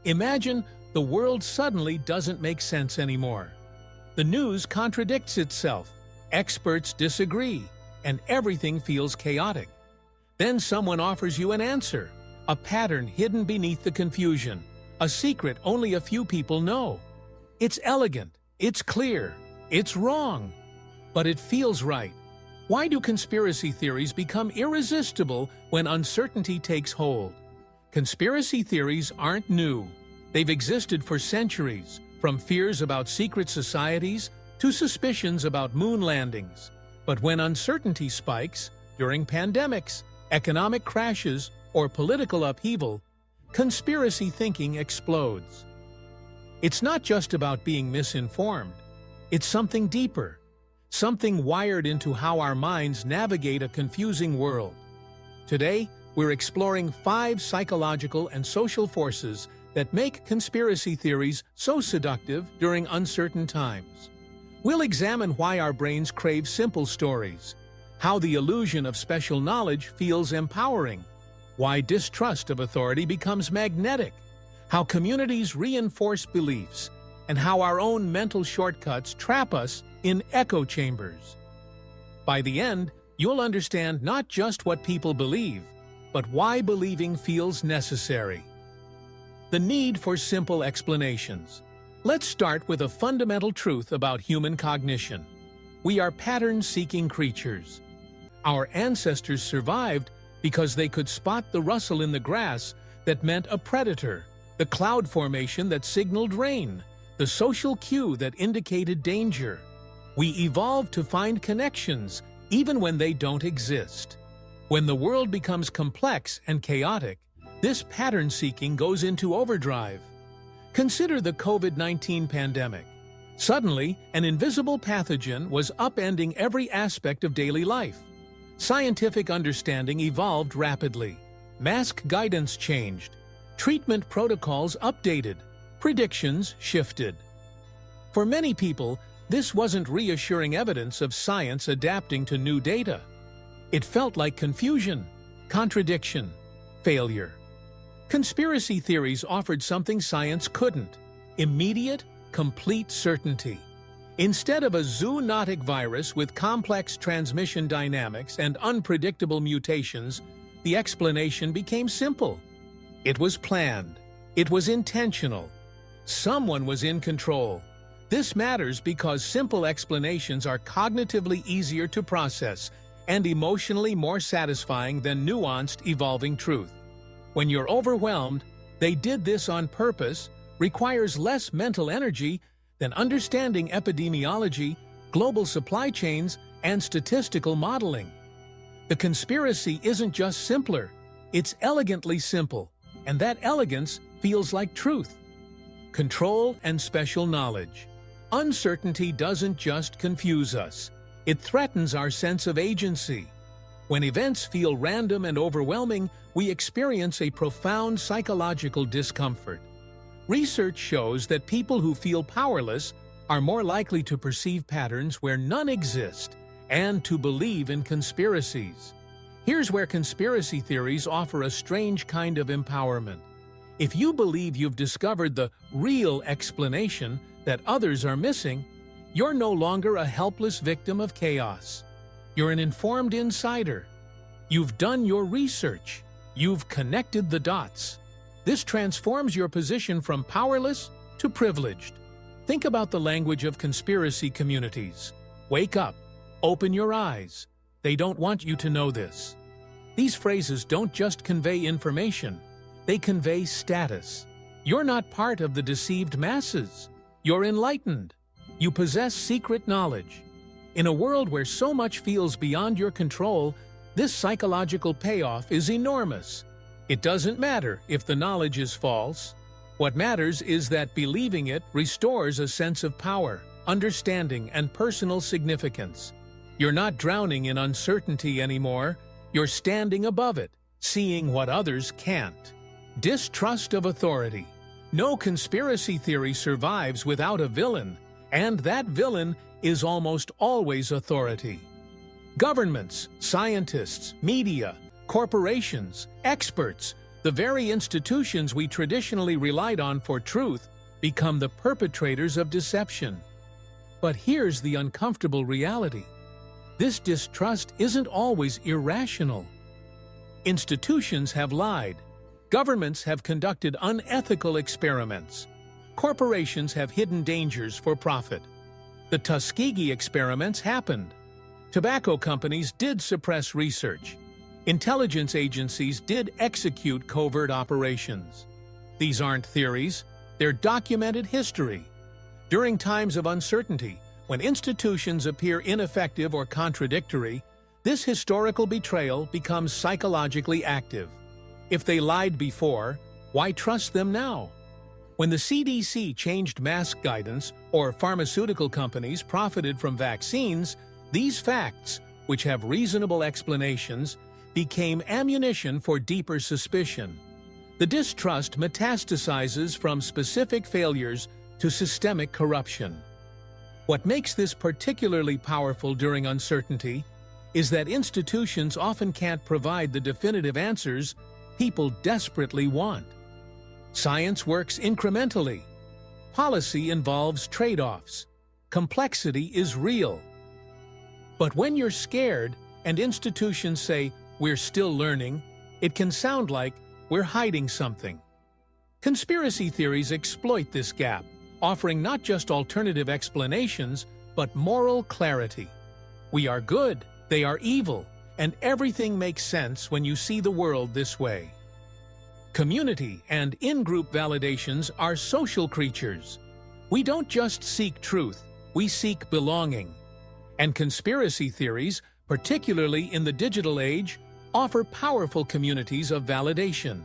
Imagine the world suddenly doesn't make sense anymore. The news contradicts itself, experts disagree, and everything feels chaotic. Then someone offers you an answer, a pattern hidden beneath the confusion, a secret only a few people know. It's elegant, it's clear, it's wrong, but it feels right. Why do conspiracy theories become irresistible when uncertainty takes hold? Conspiracy theories aren't new. They've existed for centuries, from fears about secret societies to suspicions about moon landings. But when uncertainty spikes, during pandemics, economic crashes, or political upheaval, conspiracy thinking explodes. It's not just about being misinformed. It's something deeper, something wired into how our minds navigate a confusing world. Today, we're exploring 5 psychological and social forces that make conspiracy theories so seductive during uncertain times. We'll examine why our brains crave simple stories, how the illusion of special knowledge feels empowering, why distrust of authority becomes magnetic, how communities reinforce beliefs, and how our own mental shortcuts trap us in echo chambers. By the end, you'll understand not just what people believe, but why believing feels necessary. The need for simple explanations. Let's start with a fundamental truth about human cognition. We are pattern-seeking creatures. Our ancestors survived because they could spot the rustle in the grass that meant a predator, the cloud formation that signaled rain, the social cue that indicated danger. We evolved to find connections even when they don't exist. When the world becomes complex and chaotic, this pattern-seeking goes into overdrive. Consider the COVID-19 pandemic. Suddenly, an invisible pathogen was upending every aspect of daily life. Scientific understanding evolved rapidly. Mask guidance changed. Treatment protocols updated. Predictions shifted. For many people, this wasn't reassuring evidence of science adapting to new data. It felt like confusion, contradiction, failure. Conspiracy theories offered something science couldn't: immediate, complete certainty. Instead of a zoonotic virus with complex transmission dynamics and unpredictable mutations, the explanation became simple. It was planned. It was intentional. Someone was in control. This matters because simple explanations are cognitively easier to process and emotionally more satisfying than nuanced, evolving truth. When you're overwhelmed, they did this on purpose, requires less mental energy than understanding epidemiology, global supply chains, and statistical modeling. The conspiracy isn't just simpler, it's elegantly simple, and that elegance feels like truth. Control and special knowledge. Uncertainty doesn't just confuse us, it threatens our sense of agency. When events feel random and overwhelming, we experience a profound psychological discomfort. Research shows that people who feel powerless are more likely to perceive patterns where none exist and to believe in conspiracies. Here's where conspiracy theories offer a strange kind of empowerment. If you believe you've discovered the real explanation that others are missing, you're no longer a helpless victim of chaos. You're an informed insider. You've done your research. You've connected the dots. This transforms your position from powerless to privileged. Think about the language of conspiracy communities. Wake up. Open your eyes. They don't want you to know this. These phrases don't just convey information. They convey status. You're not part of the deceived masses. You're enlightened. You possess secret knowledge. In a world where so much feels beyond your control, this psychological payoff is enormous. It doesn't matter if the knowledge is false. What matters is that believing it restores a sense of power, understanding, and personal significance. You're not drowning in uncertainty anymore. You're standing above it, seeing what others can't. Distrust of authority. No conspiracy theory survives without a villain, and that villain is almost always authority. Governments, scientists, media, corporations, experts, The very institutions we traditionally relied on for truth become the perpetrators of deception. But here's the uncomfortable reality. This distrust isn't always irrational. Institutions have lied. Governments have conducted unethical experiments. Corporations have hidden dangers for profit. The Tuskegee experiments happened. Tobacco companies did suppress research. Intelligence agencies did execute covert operations. These aren't theories, they're documented history. During times of uncertainty, when institutions appear ineffective or contradictory, this historical betrayal becomes psychologically active. If they lied before, why trust them now? When the CDC changed mask guidance or pharmaceutical companies profited from vaccines, these facts, which have reasonable explanations, became ammunition for deeper suspicion. The distrust metastasizes from specific failures to systemic corruption. What makes this particularly powerful during uncertainty is that institutions often can't provide the definitive answers people desperately want. Science works incrementally. Policy involves trade-offs. Complexity is real. But when you're scared and institutions say, "We're still learning," it can sound like we're hiding something. Conspiracy theories exploit this gap, offering not just alternative explanations, but moral clarity. We are good, they are evil, and everything makes sense when you see the world this way. Community and in-group validations are social creatures. We don't just seek truth, we seek belonging. And conspiracy theories, particularly in the digital age, offer powerful communities of validation.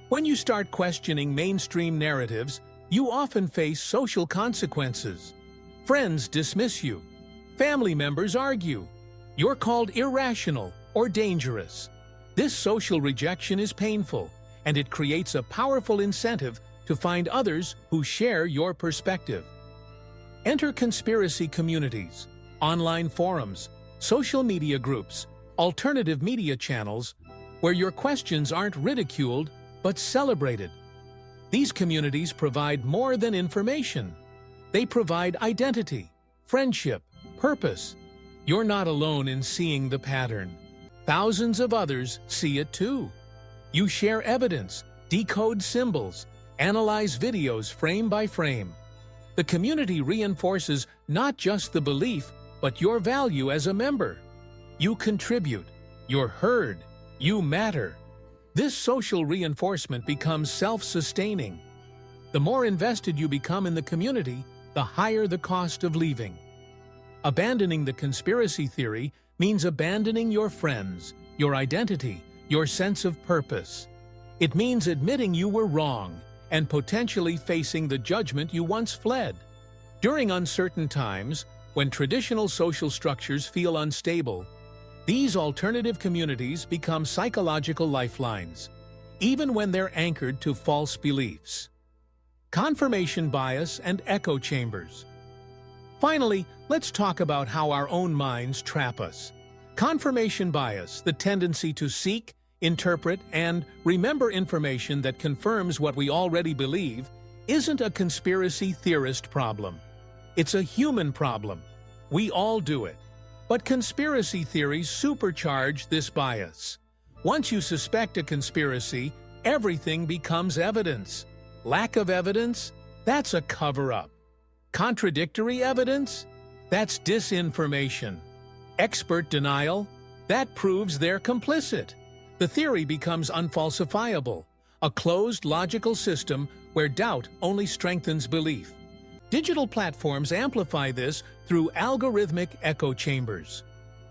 When you start questioning mainstream narratives, you often face social consequences. Friends dismiss you. Family members argue. You're called irrational or dangerous. This social rejection is painful, and it creates a powerful incentive to find others who share your perspective. Enter conspiracy communities, online forums, social media groups, alternative media channels, where your questions aren't ridiculed but celebrated. These communities provide more than information. They provide identity, friendship, purpose. You're not alone in seeing the pattern. Thousands of others see it too. You share evidence, decode symbols, analyze videos frame by frame. The community reinforces not just the belief, but your value as a member. You contribute, you're heard, you matter. This social reinforcement becomes self-sustaining. The more invested you become in the community, the higher the cost of leaving. Abandoning the conspiracy theory means abandoning your friends, your identity, your sense of purpose. It means admitting you were wrong and potentially facing the judgment you once fled. During uncertain times, when traditional social structures feel unstable, these alternative communities become psychological lifelines, even when they're anchored to false beliefs. Confirmation bias and echo chambers. Finally, let's talk about how our own minds trap us. Confirmation bias, the tendency to seek, interpret, and remember information that confirms what we already believe, isn't a conspiracy theorist problem. It's a human problem. We all do it. But conspiracy theories supercharge this bias. Once you suspect a conspiracy, everything becomes evidence. Lack of evidence? That's a cover-up. Contradictory evidence? That's disinformation. Expert denial? That proves they're complicit. The theory becomes unfalsifiable, a closed logical system where doubt only strengthens belief. Digital platforms amplify this through algorithmic echo chambers.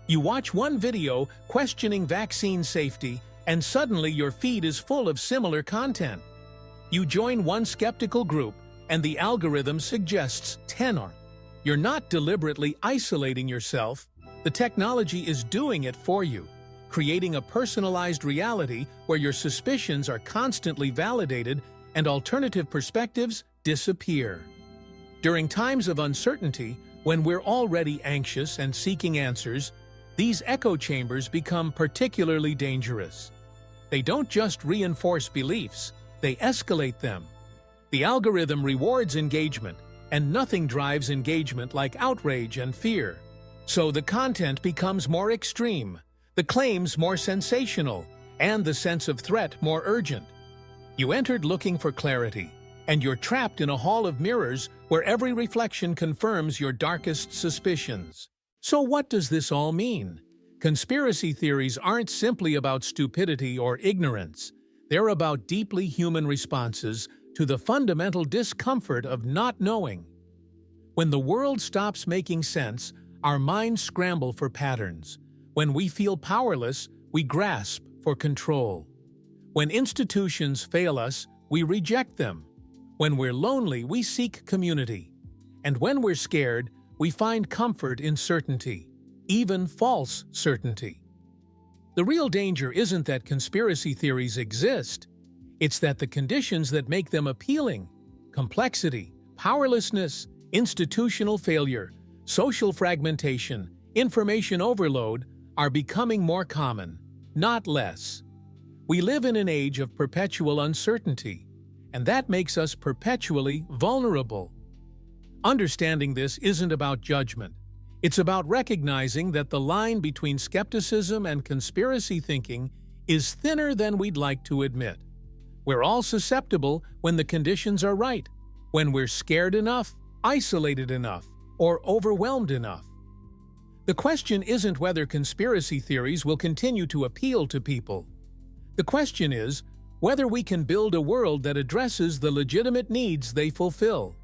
You watch one video questioning vaccine safety, and suddenly your feed is full of similar content. You join one skeptical group, and the algorithm suggests 10 more. You're not deliberately isolating yourself. The technology is doing it for you, creating a personalized reality where your suspicions are constantly validated and alternative perspectives disappear. During times of uncertainty, when we're already anxious and seeking answers, these echo chambers become particularly dangerous. They don't just reinforce beliefs, they escalate them. The algorithm rewards engagement, and nothing drives engagement like outrage and fear. So the content becomes more extreme, the claims more sensational, and the sense of threat more urgent. You entered looking for clarity, and you're trapped in a hall of mirrors where every reflection confirms your darkest suspicions. So what does this all mean? Conspiracy theories aren't simply about stupidity or ignorance. They're about deeply human responses to the fundamental discomfort of not knowing. When the world stops making sense, our minds scramble for patterns. When we feel powerless, we grasp for control. When institutions fail us, we reject them. When we're lonely, we seek community. And when we're scared, we find comfort in certainty, even false certainty. The real danger isn't that conspiracy theories exist. It's that the conditions that make them appealing — complexity, powerlessness, institutional failure, social fragmentation, information overload — are becoming more common, not less. We live in an age of perpetual uncertainty, and that makes us perpetually vulnerable. Understanding this isn't about judgment. It's about recognizing that the line between skepticism and conspiracy thinking is thinner than we'd like to admit. We're all susceptible when the conditions are right, when we're scared enough, isolated enough, or overwhelmed enough. The question isn't whether conspiracy theories will continue to appeal to people. The question is whether we can build a world that addresses the legitimate needs they fulfill.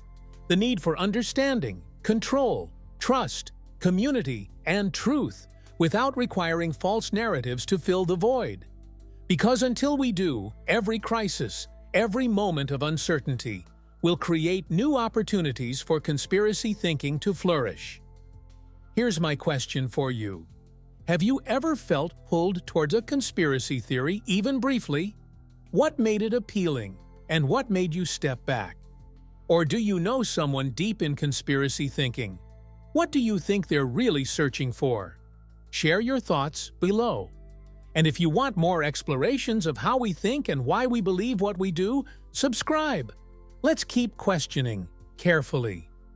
The need for understanding, control, trust, community, and truth, without requiring false narratives to fill the void. Because until we do, every crisis, every moment of uncertainty, will create new opportunities for conspiracy thinking to flourish. Here's my question for you. Have you ever felt pulled towards a conspiracy theory, even briefly? What made it appealing, and what made you step back? Or do you know someone deep in conspiracy thinking? What do you think they're really searching for? Share your thoughts below. And if you want more explorations of how we think and why we believe what we do, subscribe. Let's keep questioning carefully.